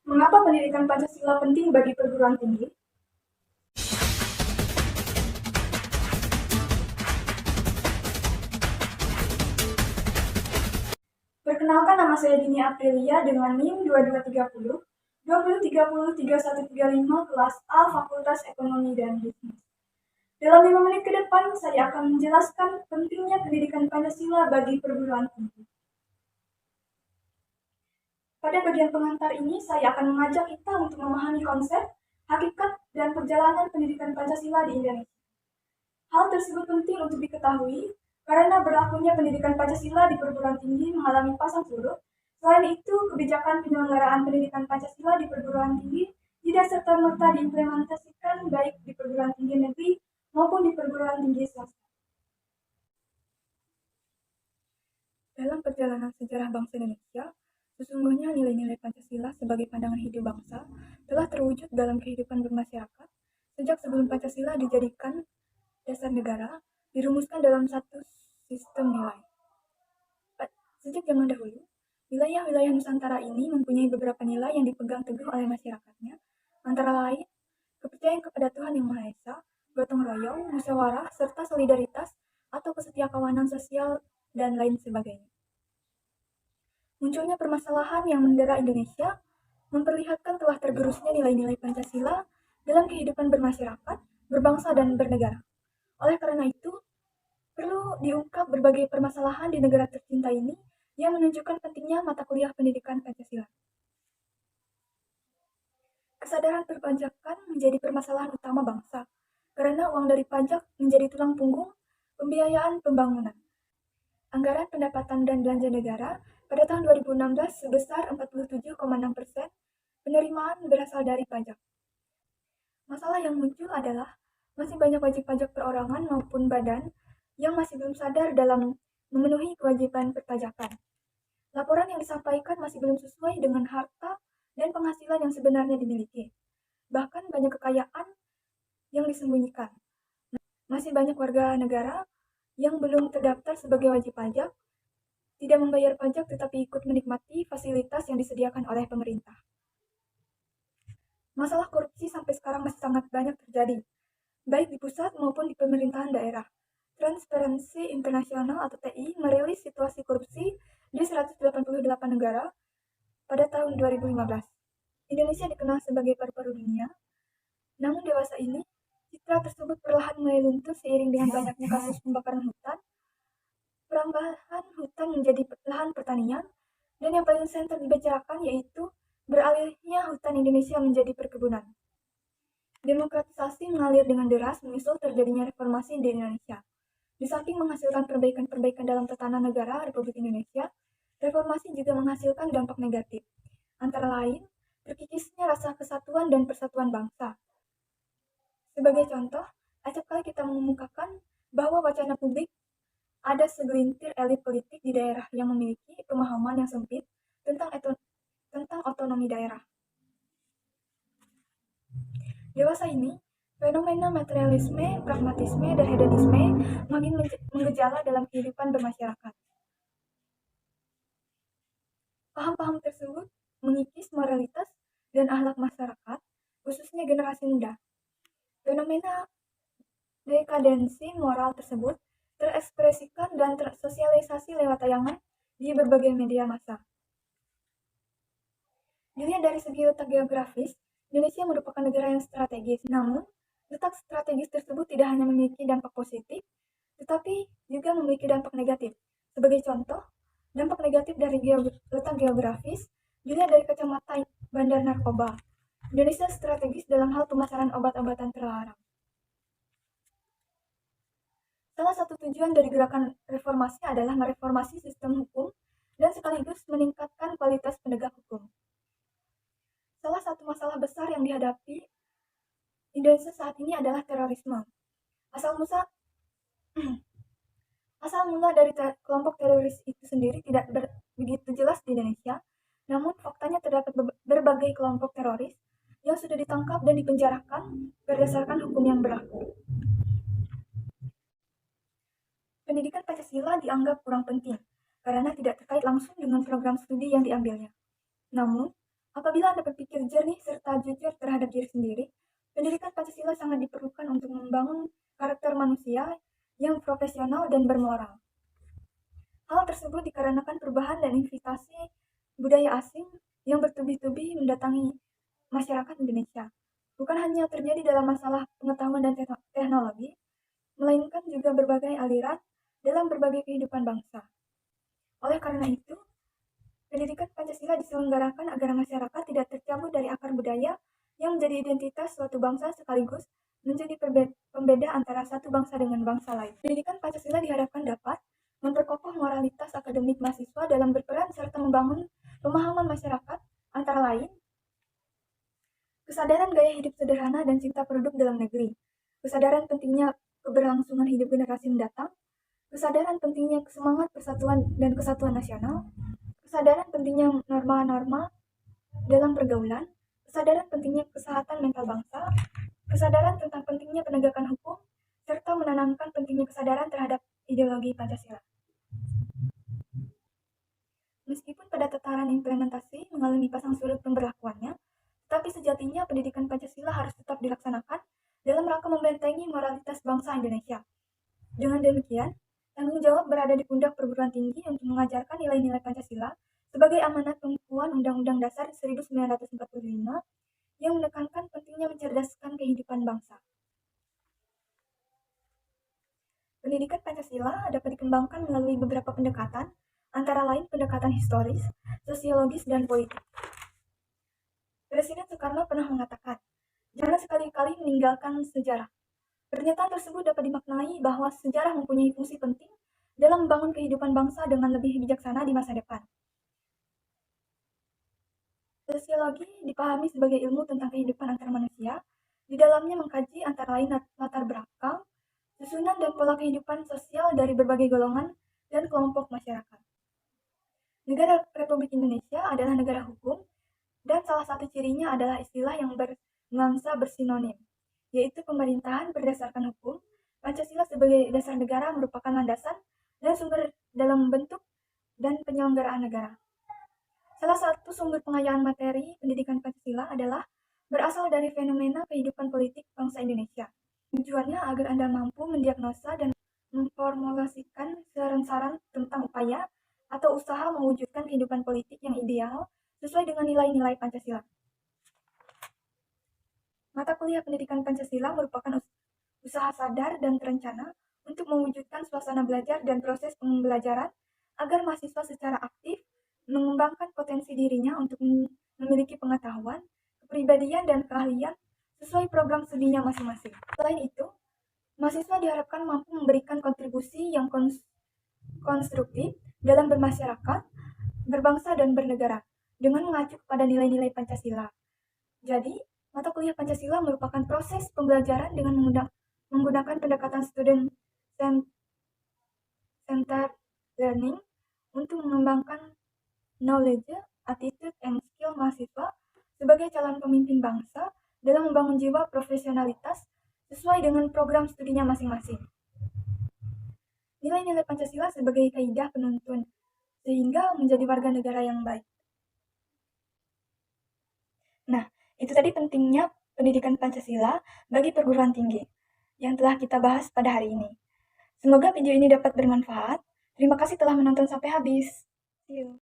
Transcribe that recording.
Mengapa pendidikan Pancasila penting bagi perguruan tinggi? Perkenalkan, nama saya Dini Aprilia dengan NIM 2230 2030335 kelas A Fakultas Ekonomi dan Bisnis. Dalam 5 menit ke depan, saya akan menjelaskan pentingnya pendidikan Pancasila bagi perguruan tinggi. Pada bagian pengantar ini, saya akan mengajak kita untuk memahami konsep, hakikat, dan perjalanan pendidikan Pancasila di Indonesia. Hal tersebut penting untuk diketahui karena berlakunya pendidikan Pancasila di perguruan tinggi mengalami pasang surut. Selain itu, kebijakan penyelenggaraan pendidikan Pancasila di perguruan tinggi tidak serta-merta diimplementasikan baik di perguruan tinggi negeri maupun di perguruan tinggi swasta. Dalam perjalanan sejarah bangsa Indonesia, sesungguhnya nilai-nilai Pancasila sebagai pandangan hidup bangsa telah terwujud dalam kehidupan bermasyarakat sejak sebelum Pancasila dijadikan dasar negara, dirumuskan dalam satu sistem nilai. Sejak zaman dahulu, wilayah-wilayah Nusantara ini mempunyai beberapa nilai yang dipegang teguh oleh masyarakatnya, antara lain kepercayaan kepada Tuhan Yang Maha Esa, gotong royong, musyawarah, serta solidaritas atau kesetiakawanan sosial, dan lain sebagainya. Munculnya permasalahan yang mendera Indonesia memperlihatkan telah tergerusnya nilai-nilai Pancasila dalam kehidupan bermasyarakat, berbangsa, dan bernegara. Oleh karena itu, perlu diungkap berbagai permasalahan di negara tercinta ini yang menunjukkan pentingnya mata kuliah pendidikan Pancasila. Kesadaran perpajakan menjadi permasalahan utama bangsa, karena uang dari pajak menjadi tulang punggung pembiayaan pembangunan. Anggaran pendapatan dan belanja negara pada tahun 2016 sebesar 47,6%, penerimaan berasal dari pajak. Masalah yang muncul adalah masih banyak wajib pajak perorangan maupun badan yang masih belum sadar dalam memenuhi kewajiban perpajakan. Laporan yang disampaikan masih belum sesuai dengan harta dan penghasilan yang sebenarnya dimiliki. Bahkan banyak kekayaan yang disembunyikan. Masih banyak warga negara yang belum terdaftar sebagai wajib pajak, tidak membayar pajak tetapi ikut menikmati fasilitas yang disediakan oleh pemerintah. Masalah korupsi sampai sekarang masih sangat banyak terjadi, baik di pusat maupun di pemerintahan daerah. Transparency International atau TI merilis situasi korupsi di 188 negara pada tahun 2015. Indonesia dikenal sebagai paru-paru dunia, namun dewasa ini, citra tersebut perlahan mulai luntur seiring dengan banyaknya kasus pembakaran hutan, perambahan hutan menjadi lahan pertanian, dan yang paling sering dibicarakan yaitu beralihnya hutan Indonesia menjadi perkebunan. Demokratisasi mengalir dengan deras menyusul terjadinya reformasi di Indonesia. Di samping menghasilkan perbaikan-perbaikan dalam tatanan negara Republik Indonesia, reformasi juga menghasilkan dampak negatif, antara lain terkikisnya rasa kesatuan dan persatuan bangsa. Sebagai contoh, acap kali kita mengemukakan bahwa wacana publik ada segelintir elit politik di daerah yang memiliki pemahaman yang sempit tentang otonomi daerah. Dewasa ini, fenomena materialisme, pragmatisme, dan hedonisme makin menggejala dalam kehidupan bermasyarakat. Paham-paham tersebut mengikis moralitas dan akhlak masyarakat, khususnya generasi muda. Fenomena dekadensi moral tersebut terekspresikan dan tersosialisasi lewat tayangan di berbagai media massa. Dilihat dari segi letak geografis, Indonesia merupakan negara yang strategis. Namun, letak strategis tersebut tidak hanya memiliki dampak positif, tetapi juga memiliki dampak negatif. Sebagai contoh, dampak negatif dari letak geografis dilihat dari kacamata bandar narkoba. Indonesia strategis dalam hal pemasaran obat-obatan terlarang. Salah satu tujuan dari gerakan reformasi adalah mereformasi sistem hukum dan sekaligus meningkatkan kualitas penegak hukum. Salah satu masalah besar yang dihadapi Indonesia saat ini adalah terorisme. Asal mula dari kelompok teroris itu sendiri tidak begitu jelas di Indonesia, namun faktanya terdapat berbagai kelompok teroris yang sudah ditangkap dan dipenjarakan berdasarkan hukum yang berlaku. Pendidikan Pancasila dianggap kurang penting karena tidak terkait langsung dengan program studi yang diambilnya. Namun, Apabila Anda berpikir jernih serta jujur terhadap diri sendiri, pendidikan Pancasila sangat diperlukan untuk membangun karakter manusia yang profesional dan bermoral. Hal tersebut dikarenakan perubahan dan invitasi budaya asing yang bertubi-tubi mendatangi masyarakat Indonesia. Bukan hanya terjadi dalam masalah pengetahuan dan teknologi, melainkan juga berbagai aliran dalam berbagai kehidupan bangsa. Oleh karena itu, pendidikan Pancasila diselenggarakan agar masyarakat tidak tercabut dari akar budaya yang menjadi identitas suatu bangsa sekaligus menjadi pembeda antara satu bangsa dengan bangsa lain. Pendidikan Pancasila diharapkan dapat memperkokoh moralitas akademik mahasiswa dalam berperan serta membangun pemahaman masyarakat antara lain kesadaran gaya hidup sederhana dan cinta produk dalam negeri, kesadaran pentingnya keberlangsungan hidup generasi mendatang, kesadaran pentingnya semangat persatuan dan kesatuan nasional, kesadaran pentingnya norma-norma dalam pergaulan, kesadaran pentingnya kesehatan mental bangsa, kesadaran tentang pentingnya penegakan hukum, serta menanamkan pentingnya kesadaran terhadap ideologi Pancasila. Meskipun pada tataran implementasi mengalami pasang surut pemberlakuannya, tapi sejatinya pendidikan Pancasila harus tetap dilaksanakan dalam rangka membentengi moralitas bangsa Indonesia. Dengan demikian, tanggung jawab berada di pundak perguruan tinggi untuk mengajarkan nilai-nilai Pancasila sebagai amanat pembukuan Undang-Undang Dasar 1945 yang menekankan pentingnya mencerdaskan kehidupan bangsa. Pendidikan Pancasila dapat dikembangkan melalui beberapa pendekatan, antara lain pendekatan historis, sosiologis, dan politik. Presiden Soekarno pernah mengatakan, "Jangan sekali-kali meninggalkan sejarah." Pernyataan tersebut dapat dimaknai bahwa sejarah mempunyai fungsi penting dalam membangun kehidupan bangsa dengan lebih bijaksana di masa depan. Sosiologi dipahami sebagai ilmu tentang kehidupan antar manusia. Di dalamnya mengkaji antara lain latar belakang, susunan dan pola kehidupan sosial dari berbagai golongan dan kelompok masyarakat. Negara Republik Indonesia adalah negara hukum, dan salah satu cirinya adalah istilah yang bernuansa bersinonim, yaitu pemerintahan berdasarkan hukum. Pancasila sebagai dasar negara merupakan landasan dan sumber dalam bentuk dan penyelenggaraan negara. Salah satu sumber pengayaan materi pendidikan Pancasila adalah berasal dari fenomena kehidupan politik bangsa Indonesia. Tujuannya agar Anda mampu mendiagnosa dan memformulasikan saran-saran tentang upaya atau usaha mewujudkan kehidupan politik yang ideal sesuai dengan nilai-nilai Pancasila. Mata kuliah pendidikan Pancasila merupakan usaha sadar dan terencana untuk mewujudkan suasana belajar dan proses pembelajaran agar mahasiswa secara aktif mengembangkan potensi dirinya untuk memiliki pengetahuan, kepribadian, dan keahlian sesuai program studinya masing-masing. Selain itu, mahasiswa diharapkan mampu memberikan kontribusi yang konstruktif dalam bermasyarakat, berbangsa, dan bernegara dengan mengacu kepada nilai-nilai Pancasila. Jadi, mata kuliah Pancasila merupakan proses pembelajaran dengan menggunakan pendekatan student-centered learning untuk mengembangkan knowledge, attitude, and skill mahasiswa sebagai calon pemimpin bangsa dalam membangun jiwa profesionalitas sesuai dengan program studinya masing-masing. Nilai-nilai Pancasila sebagai kaidah penuntun sehingga menjadi warga negara yang baik. Nah, itu tadi pentingnya pendidikan Pancasila bagi perguruan tinggi yang telah kita bahas pada hari ini. Semoga video ini dapat bermanfaat. Terima kasih telah menonton sampai habis. See you.